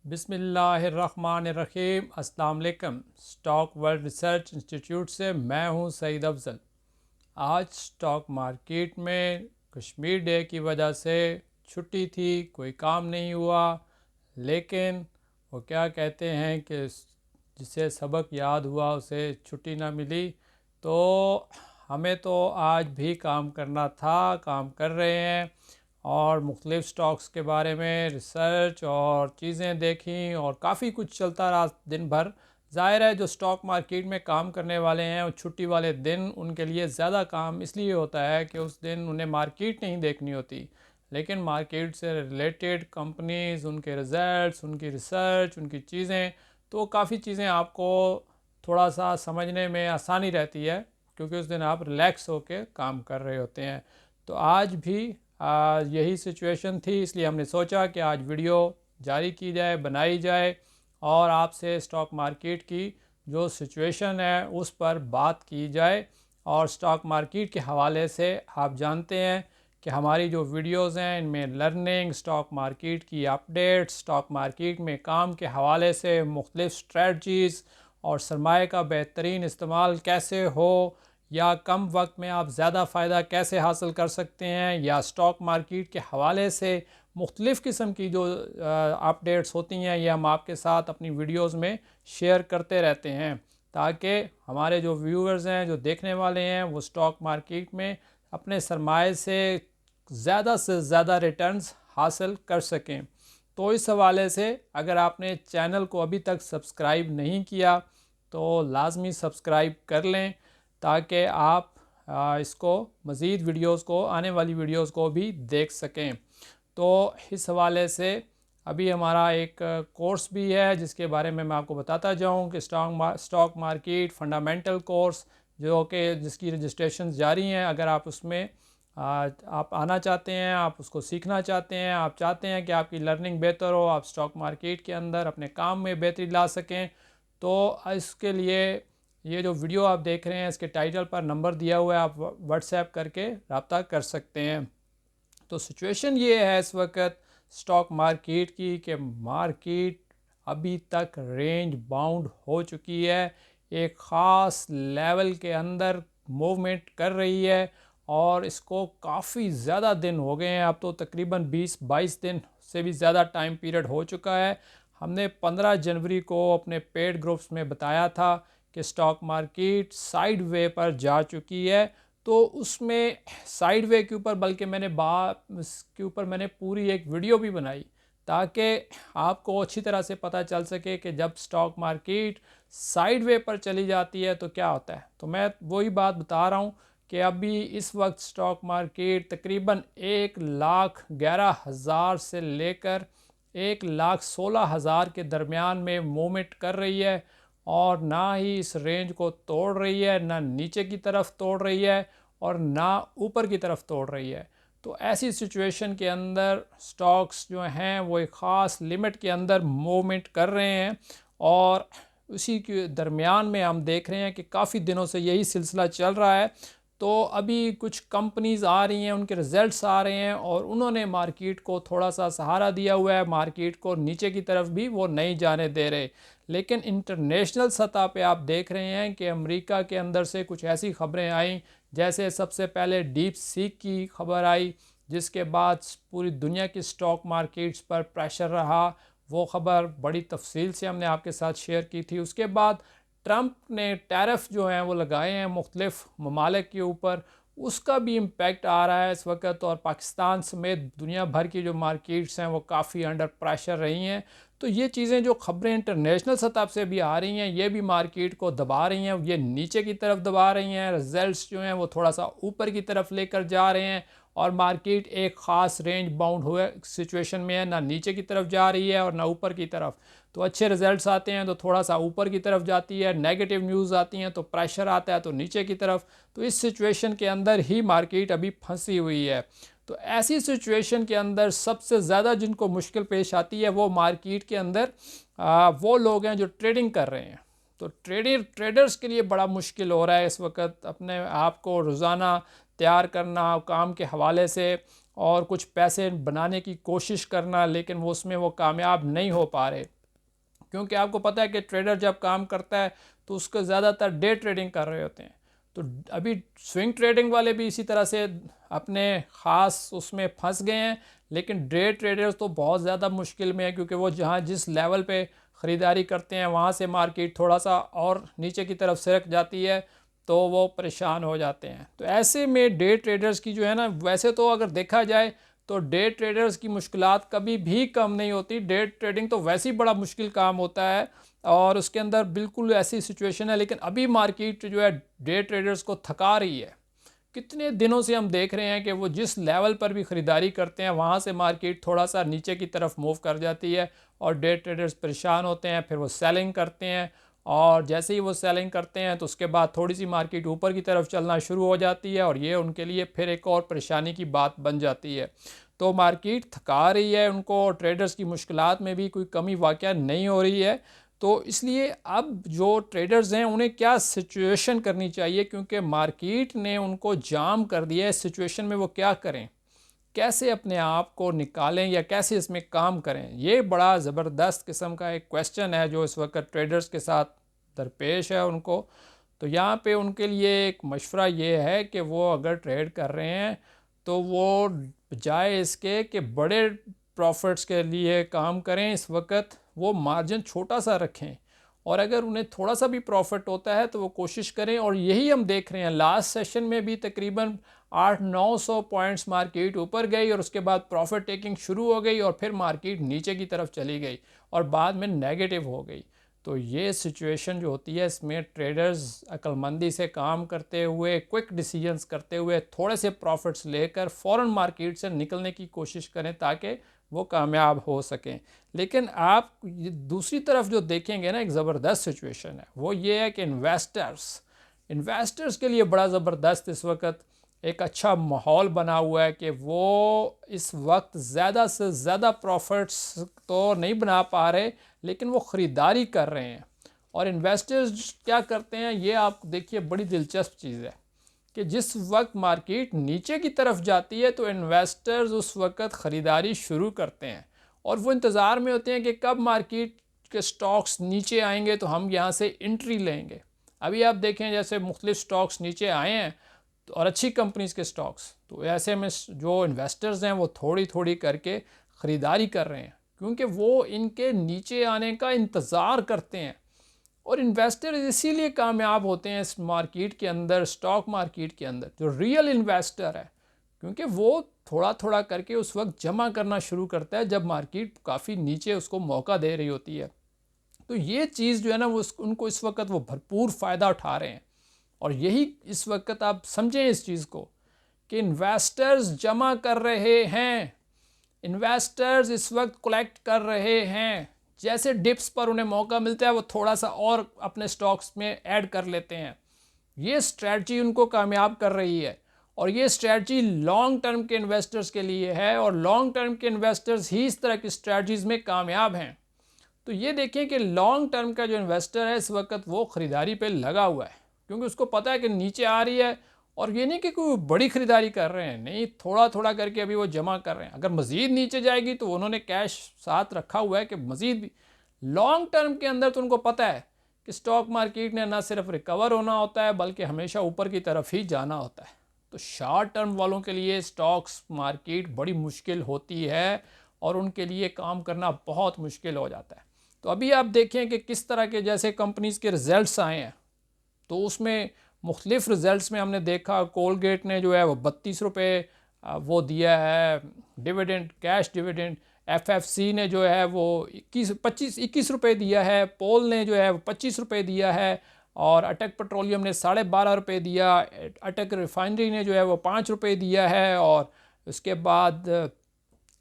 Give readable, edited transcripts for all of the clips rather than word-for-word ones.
बिस्मिल्लाहिर्रहमानिर्रहीम। अस्सलाम वालेकुम। स्टॉक वर्ल्ड रिसर्च इंस्टीट्यूट से मैं हूं सईद अफजल। आज स्टॉक मार्केट में कश्मीर डे की वजह से छुट्टी थी, कोई काम नहीं हुआ, लेकिन वो क्या कहते हैं कि जिसे सबक याद हुआ उसे छुट्टी ना मिली। तो हमें तो आज भी काम करना था, काम कर रहे हैं और मुख्तलिफ़ स्टॉक्स के बारे में रिसर्च और चीज़ें देखी और काफ़ी कुछ चलता रहा दिन भर। ज़ाहिर है जो स्टॉक मार्केट में काम करने वाले हैं और छुट्टी वाले दिन उनके लिए ज़्यादा काम इसलिए होता है कि उस दिन उन्हें मार्केट नहीं देखनी होती, लेकिन मार्केट से रिलेटेड कंपनीज़, उनके रिज़ल्ट्स, उनकी रिसर्च, उनकी चीज़ें, तो काफ़ी चीज़ें आपको थोड़ा सा समझने में आसानी रहती है क्योंकि उस दिन आप रिलैक्स होकर काम कर रहे होते हैं। तो आज भी यही सिचुएशन थी, इसलिए हमने सोचा कि आज वीडियो जारी की जाए, बनाई जाए और आपसे स्टॉक मार्केट की जो सिचुएशन है उस पर बात की जाए। और स्टॉक मार्केट के हवाले से आप जानते हैं कि हमारी जो वीडियोस हैं इनमें लर्निंग, स्टॉक मार्केट की अपडेट्स, स्टॉक मार्केट में काम के हवाले से मुख्तलिफ़ स्ट्रेटजीज़ और सरमाए का बेहतरीन इस्तेमाल कैसे हो, या कम वक्त में आप ज़्यादा फ़ायदा कैसे हासिल कर सकते हैं, या स्टॉक मार्केट के हवाले से मुख्तलिफ़ किस्म की जो अपडेट्स होती हैं ये हम आपके साथ अपनी वीडियोस में शेयर करते रहते हैं ताकि हमारे जो व्यूअर्स हैं, जो देखने वाले हैं, वो स्टॉक मार्केट में अपने सरमाए से ज़्यादा रिटर्न्स हासिल कर सकें। तो इस हवाले से अगर आपने चैनल को अभी तक सब्सक्राइब नहीं किया तो लाजमी सब्सक्राइब कर लें ताकि आप इसको मज़ीद वीडियोस को, आने वाली वीडियोस को भी देख सकें। तो इस हवाले से अभी हमारा एक कोर्स भी है जिसके बारे में मैं आपको बताता जाऊं कि स्टॉक मार्केट फंडामेंटल कोर्स, जो कि जिसकी रजिस्ट्रेशन जारी हैं। अगर आप उसमें आप आना चाहते हैं, आप उसको सीखना चाहते हैं, आप चाहते हैं कि आपकी लर्निंग बेहतर हो, आप स्टॉक मार्केट के अंदर अपने काम में बेहतरी ला सकें, तो इसके लिए ये जो वीडियो आप देख रहे हैं इसके टाइटल पर नंबर दिया हुआ है, आप व्हाट्सएप करके रब्ता कर सकते हैं। तो सिचुएशन ये है इस वक्त स्टॉक मार्केट की कि मार्केट अभी तक रेंज बाउंड हो चुकी है, एक ख़ास लेवल के अंदर मूवमेंट कर रही है और इसको काफ़ी ज़्यादा दिन हो गए हैं। अब तो तकरीबन 20-22 दिन से भी ज़्यादा टाइम पीरियड हो चुका है। हमने 15 जनवरी को अपने पेड ग्रुप्स में बताया था कि स्टॉक मार्केट साइड वे पर जा चुकी है। तो उसमें साइड वे के ऊपर बल्कि इसके ऊपर मैंने पूरी एक वीडियो भी बनाई ताकि आपको अच्छी तरह से पता चल सके कि जब स्टॉक मार्केट साइड वे पर चली जाती है तो क्या होता है। तो मैं वही बात बता रहा हूँ कि अभी इस वक्त स्टॉक मार्केट तकरीबन 1,11,000 से लेकर 1,16,000 के दरमियान में मूवमेंट कर रही है और ना ही इस रेंज को तोड़ रही है, ना नीचे की तरफ तोड़ रही है और ना ऊपर की तरफ तोड़ रही है। तो ऐसी सिचुएशन के अंदर स्टॉक्स जो हैं वो एक ख़ास लिमिट के अंदर मूवमेंट कर रहे हैं और उसी के दरमियान में हम देख रहे हैं कि काफ़ी दिनों से यही सिलसिला चल रहा है। तो अभी कुछ कंपनीज़ आ रही हैं, उनके रिज़ल्ट्स आ रहे हैं और उन्होंने मार्केट को थोड़ा सा सहारा दिया हुआ है, मार्केट को नीचे की तरफ भी वो नहीं जाने दे रहे। लेकिन इंटरनेशनल सतह पे आप देख रहे हैं कि अमेरिका के अंदर से कुछ ऐसी ख़बरें आई, जैसे सबसे पहले डीप सीक की खबर आई, जिसके बाद पूरी दुनिया की स्टॉक मार्केट्स पर प्रेशर रहा। वो ख़बर बड़ी तफसील से हमने आपके साथ शेयर की थी। उसके बाद ट्रंप ने टैरिफ जो हैं वो लगाए हैं मुख्तलिफ़ ममालिक के ऊपर, उसका भी इम्पेक्ट आ रहा है इस वक्त और पाकिस्तान समेत दुनिया भर की जो मार्केट्स हैं वो काफ़ी अंडर प्रेशर रही हैं। तो ये चीज़ें जो ख़बरें इंटरनेशनल सतह से भी आ रही हैं ये भी मार्केट को दबा रही हैं, ये नीचे की तरफ दबा रही हैं। रिजल्ट्स जो हैं वो थोड़ा सा ऊपर की तरफ लेकर जा रहे हैं और मार्केट एक ख़ास रेंज बाउंड हुए सिचुएशन में है, ना नीचे की तरफ जा रही है और ना ऊपर की तरफ। तो अच्छे रिजल्ट्स आते हैं तो थोड़ा सा ऊपर की तरफ जाती है, नेगेटिव न्यूज़ आती हैं तो प्रेशर आता है तो नीचे की तरफ। तो इस सिचुएशन के अंदर ही मार्केट अभी फंसी हुई है। तो ऐसी सिचुएशन के अंदर सबसे ज़्यादा जिनको मुश्किल पेश आती है वो मार्केट के अंदर वो लोग हैं जो ट्रेडिंग कर रहे हैं। तो ट्रेडर्स के लिए बड़ा मुश्किल हो रहा है इस वक्त अपने आप को रोज़ाना तैयार करना काम के हवाले से और कुछ पैसे बनाने की कोशिश करना, लेकिन वो उसमें वो कामयाब नहीं हो पा रहे। क्योंकि आपको पता है कि ट्रेडर जब काम करता है तो उसको ज़्यादातर डे ट्रेडिंग कर रहे होते हैं। तो अभी स्विंग ट्रेडिंग वाले भी इसी तरह से अपने ख़ास उसमें फंस गए हैं, लेकिन डे ट्रेडर्स तो बहुत ज़्यादा मुश्किल में है, क्योंकि वो जहाँ जिस लेवल पे ख़रीदारी करते हैं वहाँ से मार्केट थोड़ा सा और नीचे की तरफ सरक जाती है तो वो परेशान हो जाते हैं। तो ऐसे में डे ट्रेडर्स की जो है ना, वैसे तो अगर देखा जाए तो डे ट्रेडर्स की मुश्किलात कभी भी कम नहीं होती। डे ट्रेडिंग तो वैसे ही बड़ा मुश्किल काम होता है और उसके अंदर बिल्कुल ऐसी सिचुएशन है, लेकिन अभी मार्केट जो है डे ट्रेडर्स को थका रही है। कितने दिनों से हम देख रहे हैं कि वो जिस लेवल पर भी ख़रीदारी करते हैं वहाँ से मार्केट थोड़ा सा नीचे की तरफ मूव कर जाती है और डे ट्रेडर्स परेशान होते हैं। फिर वो सेलिंग करते हैं और जैसे ही वो सेलिंग करते हैं तो उसके बाद थोड़ी सी मार्केट ऊपर की तरफ चलना शुरू हो जाती है और ये उनके लिए फिर एक और परेशानी की बात बन जाती है। तो मार्केट थका रही है उनको, ट्रेडर्स की मुश्किलात में भी कोई कमी वाक़या नहीं हो रही है। तो इसलिए अब जो ट्रेडर्स हैं उन्हें क्या सिचुएशन करनी चाहिए, क्योंकि मार्केट ने उनको जाम कर दिया है। इस सिचुएशन में वो क्या करें, कैसे अपने आप को निकालें या कैसे इसमें काम करें, ये बड़ा ज़बरदस्त किस्म का एक क्वेश्चन है जो इस वक्त ट्रेडर्स के साथ दरपेश है उनको। तो यहाँ पे उनके लिए एक मशवरा ये है कि वो अगर ट्रेड कर रहे हैं तो वो बजाय इसके कि बड़े प्रॉफिट्स के लिए काम करें, इस वक्त वो मार्जिन छोटा सा रखें और अगर उन्हें थोड़ा सा भी प्रॉफिट होता है तो वो कोशिश करें। और यही हम देख रहे हैं, लास्ट सेशन में भी तकरीबन 800-900 पॉइंट्स मार्केट ऊपर गई और उसके बाद प्रॉफिट टेकिंग शुरू हो गई और फिर मार्केट नीचे की तरफ चली गई और बाद में नेगेटिव हो गई। तो ये सिचुएशन जो होती है इसमें ट्रेडर्स अक्लमंदी से काम करते हुए, क्विक डिसीजंस करते हुए, थोड़े से प्रॉफिट्स लेकर फ़ौरन मार्केट से निकलने की कोशिश करें ताकि वो कामयाब हो सकें। लेकिन आप दूसरी तरफ जो देखेंगे ना, एक ज़बरदस्त सिचुएशन है, वो ये है कि इन्वेस्टर्स के लिए बड़ा ज़बरदस्त इस वक्त एक अच्छा माहौल बना हुआ है कि वो इस वक्त ज़्यादा से ज़्यादा प्रॉफिट्स तो नहीं बना पा रहे, लेकिन वो ख़रीदारी कर रहे हैं। और इन्वेस्टर्स क्या करते हैं, ये आप देखिए, बड़ी दिलचस्प चीज़ है कि जिस वक्त मार्केट नीचे की तरफ जाती है तो इन्वेस्टर्स उस वक्त ख़रीदारी शुरू करते हैं और वो इंतज़ार में होते हैं कि कब मार्केट के स्टॉक्स नीचे आएंगे तो हम यहाँ से एंट्री लेंगे। अभी आप देखें जैसे मुख्तलिफ स्टॉक्स नीचे आए हैं और अच्छी कंपनीज़ के स्टॉक्स, तो ऐसे में जो इन्वेस्टर्स हैं वो थोड़ी थोड़ी करके ख़रीदारी कर रहे हैं क्योंकि वो इनके नीचे आने का इंतज़ार करते हैं। और इन्वेस्टर इसीलिए कामयाब होते हैं इस मार्केट के अंदर, स्टॉक मार्केट के अंदर, जो रियल इन्वेस्टर है, क्योंकि वो थोड़ा थोड़ा करके उस वक्त जमा करना शुरू करता है जब मार्केट काफ़ी नीचे उसको मौका दे रही होती है। तो ये चीज़ जो है ना, वो उनको इस वक्त वो भरपूर फ़ायदा उठा रहे हैं। और यही इस वक्त आप समझें इस चीज़ को कि इन्वेस्टर्स जमा कर रहे हैं, इन्वेस्टर्स इस वक्त कलेक्ट कर रहे हैं। जैसे डिप्स पर उन्हें मौका मिलता है वो थोड़ा सा और अपने स्टॉक्स में ऐड कर लेते हैं। ये स्ट्रैटी उनको कामयाब कर रही है और ये स्ट्रैटी लॉन्ग टर्म के इन्वेस्टर्स के लिए है और लॉन्ग टर्म के इन्वेस्टर्स ही इस तरह की स्ट्रैटीज़ में कामयाब हैं। तो ये देखें कि लॉन्ग टर्म का जो इन्वेस्टर है इस वक्त वो ख़रीदारी पे लगा हुआ है क्योंकि उसको पता है कि नीचे आ रही है। और ये नहीं कि कोई बड़ी ख़रीदारी कर रहे हैं, नहीं, थोड़ा थोड़ा करके अभी वो जमा कर रहे हैं। अगर मज़ीद नीचे जाएगी तो उन्होंने कैश साथ रखा हुआ है कि मज़ीद भी। लॉन्ग टर्म के अंदर तो उनको पता है कि स्टॉक मार्केट ने ना सिर्फ रिकवर होना होता है बल्कि हमेशा ऊपर की तरफ ही जाना होता है। तो शॉर्ट टर्म वालों के लिए स्टॉक्स मार्केट बड़ी मुश्किल होती है और उनके लिए काम करना बहुत मुश्किल हो जाता है। तो अभी आप देखें कि किस तरह के जैसे कंपनीज़ के रिज़ल्ट्स आए हैं, तो उसमें मुख्तलिफ़ रिज़ल्ट्स में हमने देखा कोलगेट ने जो है वो 32 रुपये वो दिया है डिविडेंड, कैश डिविडेंड। एफएफसी ने जो है वो 21 रुपये दिया है। पोल ने जो है वो 25 रुपये दिया है और अटक पेट्रोलियम ने 12.5 रुपये दिया। अटक रिफाइनरी ने जो है वो 5 रुपये दिया है। और उसके बाद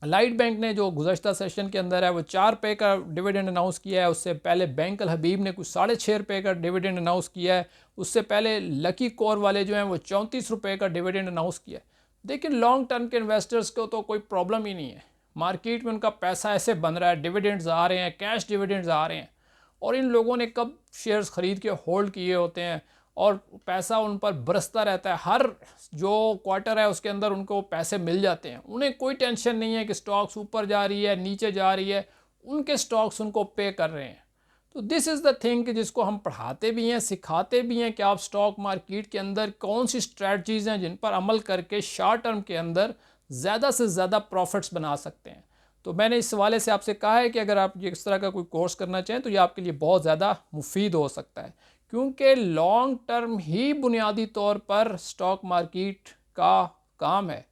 लाइट बैंक ने जो गुज़श्ता सेशन के अंदर है वो 4 रुपये का डिविडेंड अनाउंस किया है। उससे पहले बैंक अल हबीब ने कुछ 6.5 रुपये का डिविडेंड अनाउंस किया है। उससे पहले लकी कोर वाले जो हैं वो 34 रुपये का डिविडेंड अनाउंस किया है। देखिए, लॉन्ग टर्म के इन्वेस्टर्स को तो कोई प्रॉब्लम ही नहीं है, मार्केट में उनका पैसा ऐसे बन रहा है, डिविडेंड्स आ रहे हैं, कैश डिविडेंड्स आ रहे हैं और इन लोगों ने कब शेयर्स ख़रीद के होल्ड किए होते हैं और पैसा उन पर बरसता रहता है। हर जो क्वार्टर है उसके अंदर उनको पैसे मिल जाते हैं। उन्हें कोई टेंशन नहीं है कि स्टॉक्स ऊपर जा रही है नीचे जा रही है, उनके स्टॉक्स उनको पे कर रहे हैं। तो दिस इज़ द थिंग कि जिसको हम पढ़ाते भी हैं, सिखाते भी हैं कि आप स्टॉक मार्केट के अंदर कौन सी स्ट्रेटजीज़ हैं जिन पर अमल करके शॉर्ट टर्म के अंदर ज़्यादा से ज़्यादा प्रॉफिट्स बना सकते हैं। तो मैंने इस हवाले से आपसे कहा है कि अगर आप ये इस तरह का कोई कोर्स करना चाहें तो ये आपके लिए बहुत ज़्यादा मुफीद हो सकता है, क्योंकि लॉन्ग टर्म ही बुनियादी तौर पर स्टॉक मार्केट का काम है।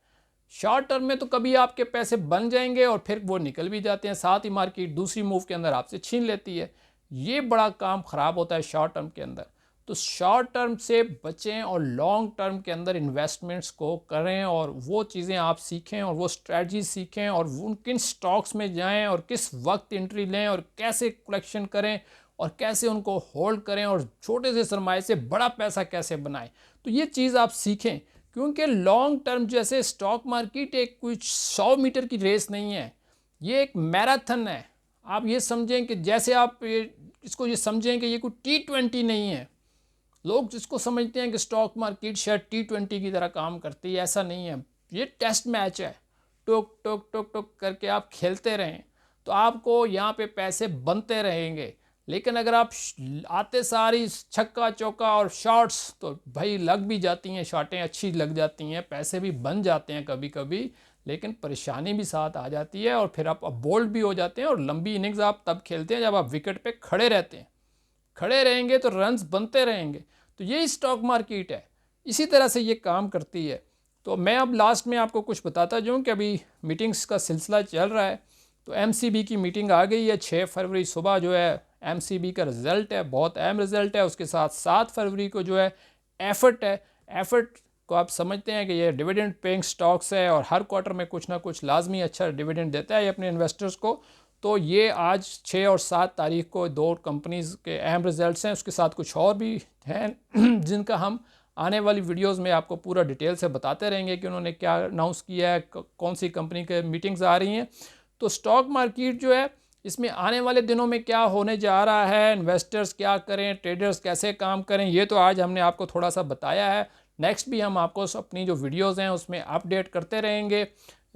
शॉर्ट टर्म में तो कभी आपके पैसे बन जाएंगे और फिर वो निकल भी जाते हैं, साथ ही मार्केट दूसरी मूव के अंदर आपसे छीन लेती है। ये बड़ा काम ख़राब होता है शॉर्ट टर्म के अंदर। तो शॉर्ट टर्म से बचें और लॉन्ग टर्म के अंदर इन्वेस्टमेंट्स को करें और वो चीज़ें आप सीखें और वो स्ट्रेटजी सीखें और उन किन स्टॉक्स में जाएं और किस वक्त एंट्री लें और कैसे कलेक्शन करें और कैसे उनको होल्ड करें और छोटे से सरमाए से बड़ा पैसा कैसे बनाएं। तो ये चीज़ आप सीखें, क्योंकि लॉन्ग टर्म जैसे स्टॉक मार्केट एक कुछ 100 मीटर की रेस नहीं है, ये एक मैराथन है। आप ये समझें कि जैसे आप इसको समझें कि ये कोई T20 नहीं है। लोग जिसको समझते हैं कि स्टॉक मार्केट शायद T20 की तरह काम करती है, ऐसा नहीं है। ये टेस्ट मैच है, टुक टुक टुक टुक करके आप खेलते रहें तो आपको यहाँ पे पैसे बनते रहेंगे। लेकिन अगर आप आते सारी छक्का चौका और शॉट्स, तो भाई लग भी जाती हैं, शॉटें अच्छी लग जाती हैं, पैसे भी बन जाते हैं कभी कभी, लेकिन परेशानी भी साथ आ जाती है और फिर आप बोल्ड भी हो जाते हैं। और लंबी इनिंग्स आप तब खेलते हैं जब आप विकेट पे खड़े रहते हैं। खड़े रहेंगे तो रन्स बनते रहेंगे। तो यही स्टॉक मार्केट है, इसी तरह से ये काम करती है। तो मैं अब लास्ट में आपको कुछ बताता जाऊँ कि अभी मीटिंग्स का सिलसिला चल रहा है। तो MCB की मीटिंग आ गई है 6 फरवरी सुबह जो है MCB का रिज़ल्ट है, बहुत अहम रिज़ल्ट है। उसके साथ 7 फरवरी को जो है एफर्ट है। एफर्ट को आप समझते हैं कि ये डिविडेंड पेइंग स्टॉक्स है और हर क्वार्टर में कुछ ना कुछ लाजमी अच्छा डिविडेंड देता है ये अपने इन्वेस्टर्स को। तो ये आज 6 और 7 तारीख को 2 कंपनीज़ के अहम रिजल्ट्स हैं। उसके साथ कुछ और भी हैं जिनका हम आने वाली वीडियोस में आपको पूरा डिटेल से बताते रहेंगे कि उन्होंने क्या अनाउंस किया है, कौन सी कंपनी के मीटिंग्स आ रही हैं। तो स्टॉक मार्केट जो है इसमें आने वाले दिनों में क्या होने जा रहा है, इन्वेस्टर्स क्या करें, ट्रेडर्स कैसे काम करें, ये तो आज हमने आपको थोड़ा सा बताया है। नेक्स्ट भी हम आपको अपनी जो वीडियोज़ हैं उसमें अपडेट करते रहेंगे।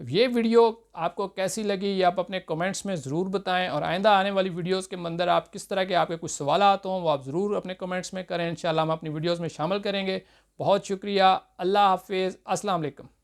ये वीडियो आपको कैसी लगी ये आप अपने कमेंट्स में ज़रूर बताएं और आइंदा आने वाली वीडियोस के अंदर आप किस तरह के आपके कुछ सवाल आते हों वो आप ज़रूर अपने कमेंट्स में करें। इंशाल्लाह हम अपनी वीडियोस में शामिल करेंगे। बहुत शुक्रिया। अल्लाह हाफिज़। अस्सलाम वालेकुम।